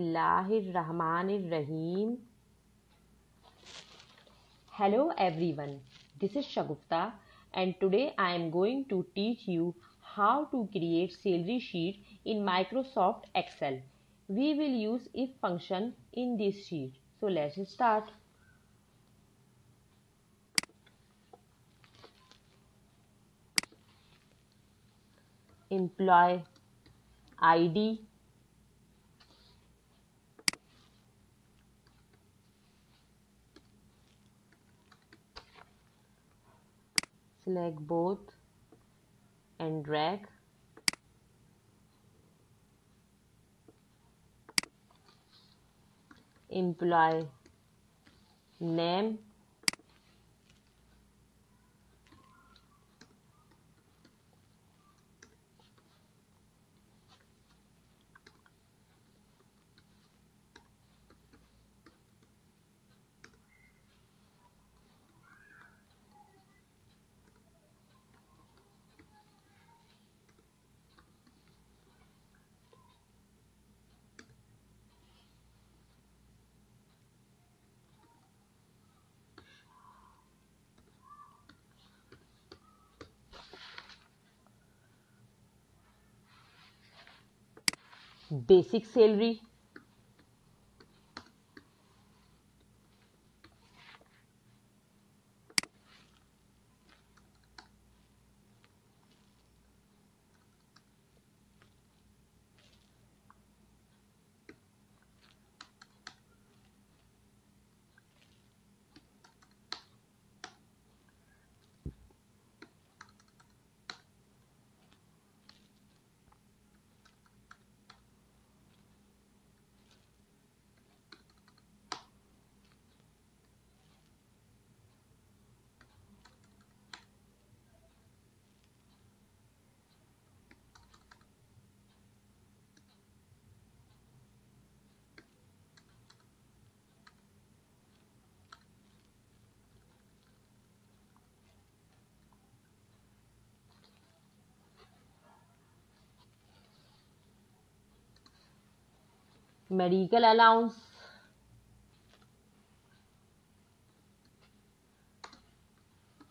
Bismillahirrahmanirrahim. Hello everyone, this is Shagufta and today I am going to teach you how to create salary sheet in Microsoft Excel. We will use if function in this sheet. So let's start. Employee ID, select both and drag. Employee name, basic salary, medical allowance,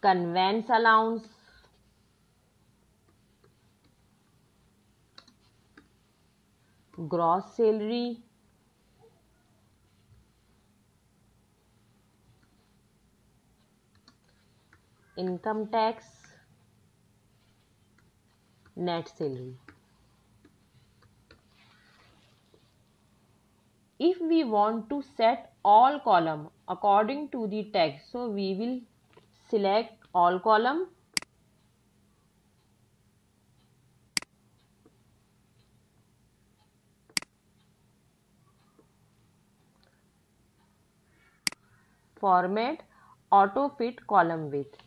conveyance allowance, gross salary, income tax, net salary. If we want to set all column according to the text, so we will select all column, format auto fit column width.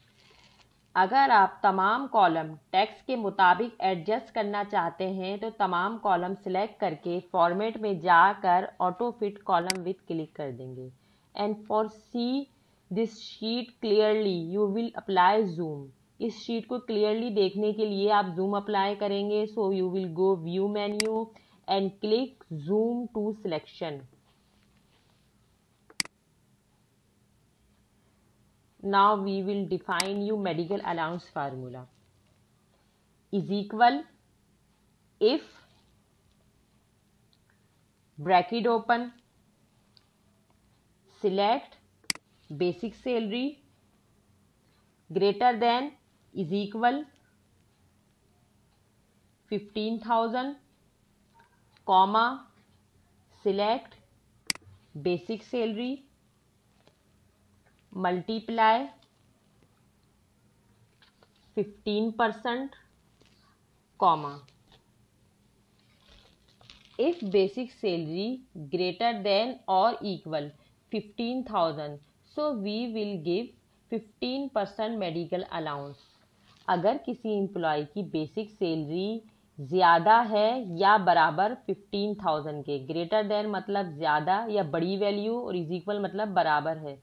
अगर आप तमाम column text के मुताबिक adjust करना चाहते हैं तो तमाम कॉलम सिलेक्ट करके फॉर्मेट में जाकर auto fit column with click कर देंगे. And for see this sheet clearly you will apply zoom. इस शीट को क्लियरली देखने के लिए आप जूम अप्लाई करेंगे. So you will go view menu and click zoom to selection. Now we will define you medical allowance formula is equal if bracket open select basic salary greater than is equal 15,000 comma select basic salary multiply 15% comma if basic salary greater than or equal 15,000 so we will give 15% medical allowance. अगर किसी employ की basic salary ज़्यादा है या बराबर 15,000 के, greater than मतलब ज़्यादा या बड़ी वैल्यू और इज इक्वल मतलब बराबर है.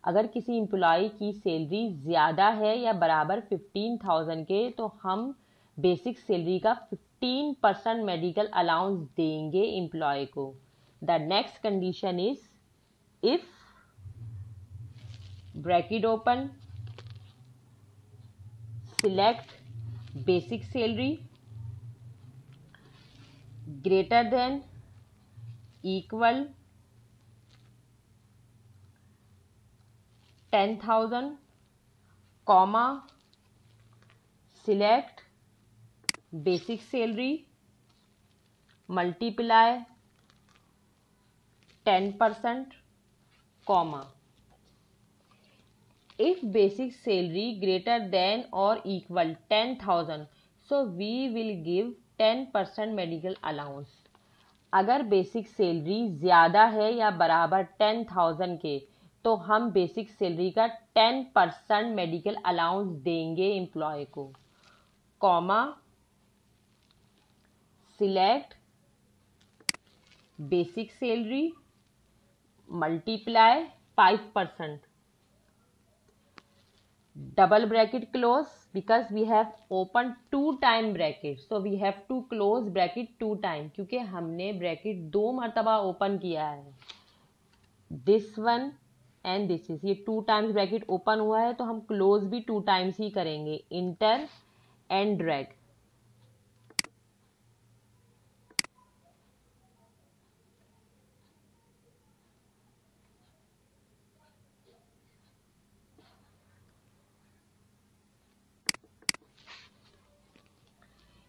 अगर किसी एम्प्लॉय की सैलरी ज़्यादा है या बराबर 15,000 के तो हम बेसिक सैलरी का 15% मेडिकल अलाउंस देंगे एम्प्लॉय को. The next condition is if bracket open, select basic salary greater than equal 10,000, comma, select basic salary multiply 10%, comma. If basic salary greater than or equal 10,000, so we will give 10% medical allowance. अगर basic salary ज़्यादा है या बराबर 10,000 के तो हम basic salary का 10% medical allowance देंगे एम्प्लॉय को, comma, select basic salary multiply 5%, double bracket close because we have opened 2 time bracket, so we have to close bracket 2 time क्योंकि हमने ब्रैकेट 2 मरतबा ओपन किया है. This one and this is, ये 2 times bracket open हुआ है तो हम क्लोज भी 2 टाइम्स ही करेंगे. Inter and drag.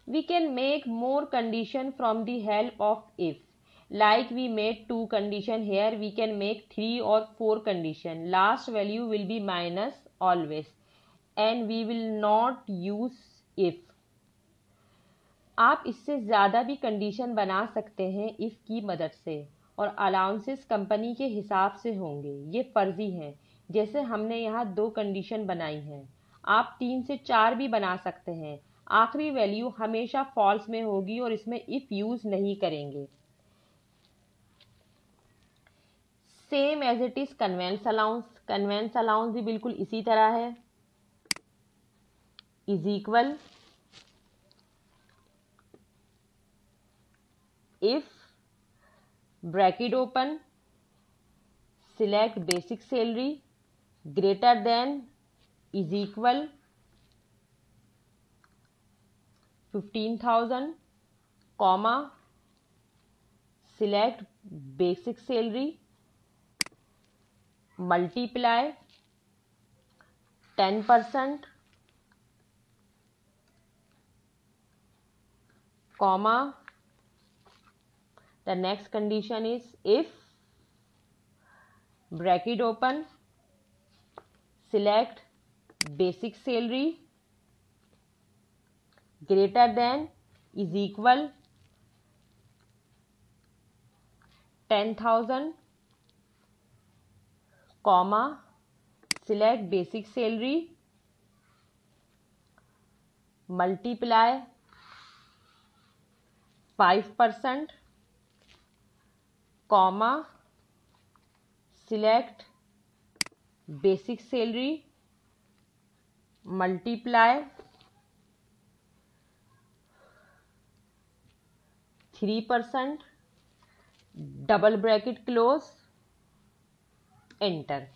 We can make more condition from the help of if. Like we made 2 condition here, we can make 3 or 4 condition. Last value will be minus always and we will not use if. आप इससे ज़्यादा भी condition बना सकते हैं if की मदद से और अलाउंसेस कंपनी के हिसाब से होंगे, ये फर्जी हैं. जैसे हमने यहाँ 2 कंडीशन बनाई हैं, आप 3 से 4 भी बना सकते हैं. आखिरी वैल्यू हमेशा फॉल्स में होगी और इसमें इफ यूज नहीं करेंगे. Same as it is conveyance allowance. Conveyance allowance भी बिल्कुल इसी तरह है. Is equal if bracket open select basic salary greater than is equal 15,000, comma, select basic salary multiply 10%, comma, the next condition is if bracket open select basic salary greater than is equal 10,000, comma, select basic salary multiply 5%, comma, select basic salary multiply 3%, double bracket close, enter.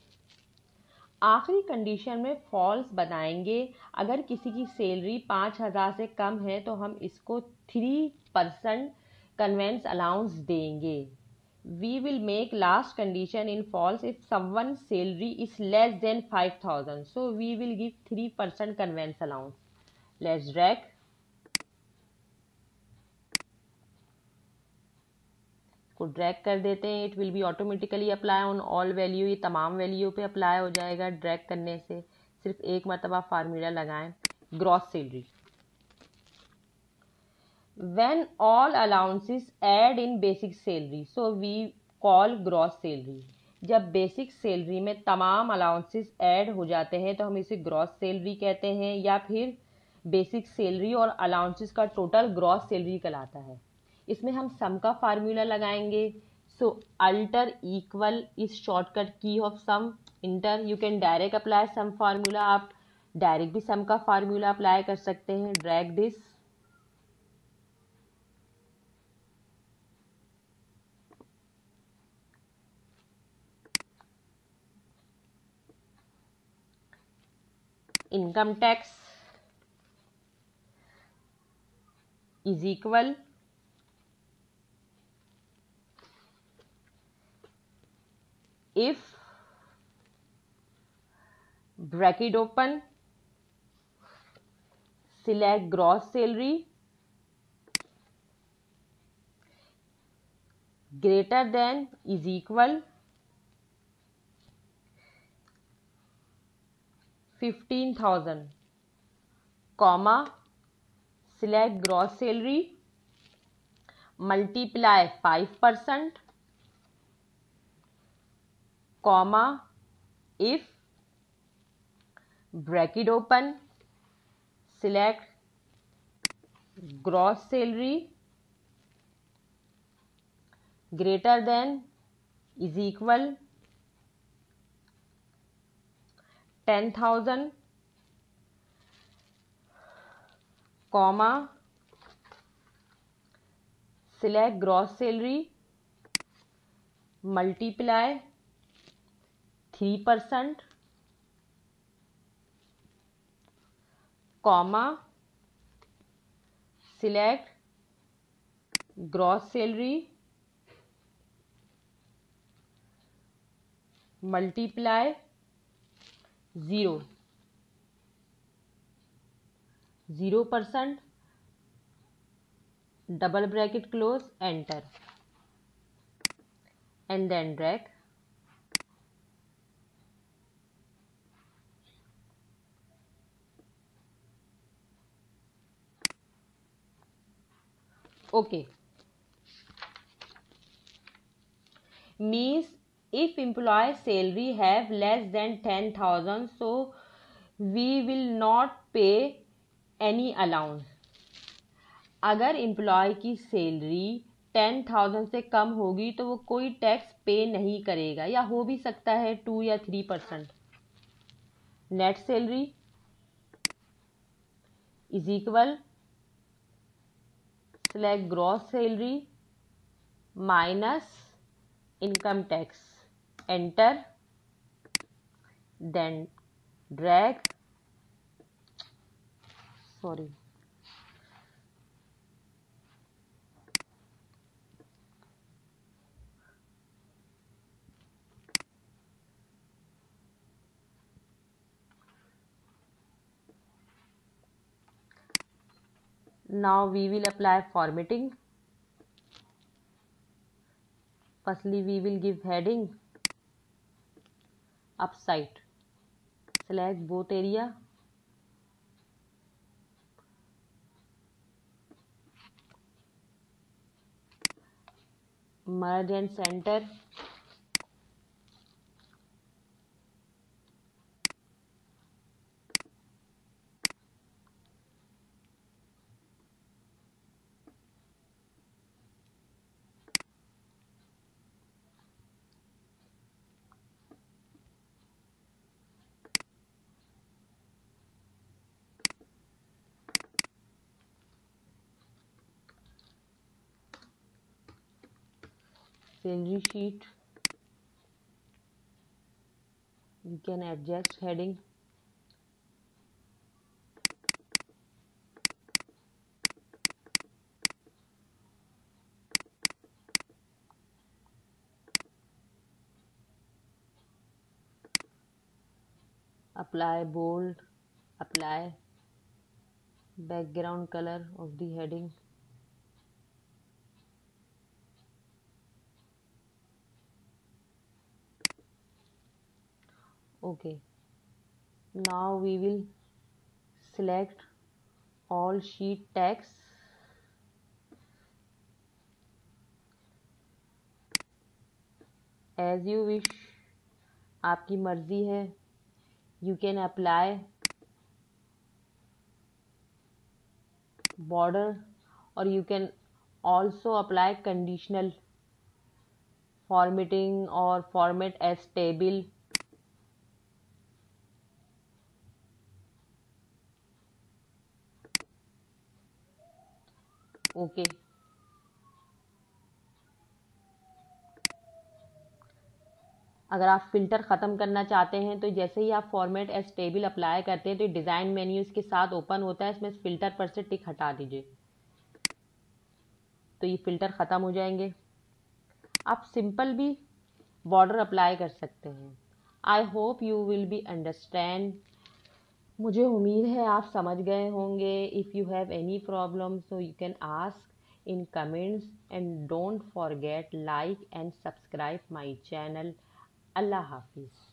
आखिरी condition में false बनाएंगे. अगर किसी की salary 5,000 से कम है तो हम इसको 3% कन्वेंस अलाउंस देंगे. We will make last condition in false if someone salary is less than 5,000, so we will give 3% conveyance allowance. Let's drag. को ड्रैग कर देते हैं. It will be automatically apply on all value. ये तमाम value पे apply हो जाएगा drag करने से. सिर्फ एक मरतबा फार्मूला लगाएं. Gross salary when all allowances add in basic salary, so we call gross salary. जब बेसिक सैलरी में तमाम अलाउंसेस ऐड हो जाते हैं तो हम इसे ग्रॉस सैलरी कहते हैं, या फिर बेसिक सैलरी और अलाउंसेस का टोटल ग्रॉस सैलरी कहलाता है. इसमें हम सम का फार्मूला लगाएंगे. So alt equal is shortcut key of sum. Enter. You can direct apply sum formula. आप डायरेक्ट भी सम का फार्मूला अप्लाई कर सकते हैं. Drag this. income tax is equal if bracket open select gross salary greater than is equal 15,000 comma select gross salary multiply 5% comma if bracket open select gross salary greater than is equal 10,000 comma select gross salary multiply 3% comma select gross salary multiply 0% double bracket close enter and then drag. Okay, means if employee salary have less than 10,000 so we will not pay any allowance. अगर employ की salary 10,000 से कम होगी तो वो कोई tax पे नहीं करेगा या हो भी सकता है 2 या 3%. Net salary is equal select gross salary minus income tax enter then drag now we will apply formatting. Firstly we will give heading upside select both area merge and center salary sheet you can adjust heading apply bold apply background color of the heading okay now we will select all sheet text as you wish आपकी मर्जी है you can apply border or you can also apply conditional formatting or format as table okay अगर आप filter ख़त्म करना चाहते हैं तो जैसे ही आप फॉर्मेट एज टेबल अप्लाई करते हैं तो डिज़ाइन मेन्यू इसके साथ ओपन होता है, इसमें फ़िल्टर पर से टिक हटा दीजिए तो ये फ़िल्टर ख़त्म हो जाएंगे। आप सिंपल भी बॉर्डर अप्लाई कर सकते हैं। I hope you will be understand. मुझे उम्मीद है आप समझ गए होंगे। If you have any problem so you can ask in comments and don't forget like and subscribe my channel. अल्लाह हाफिज़।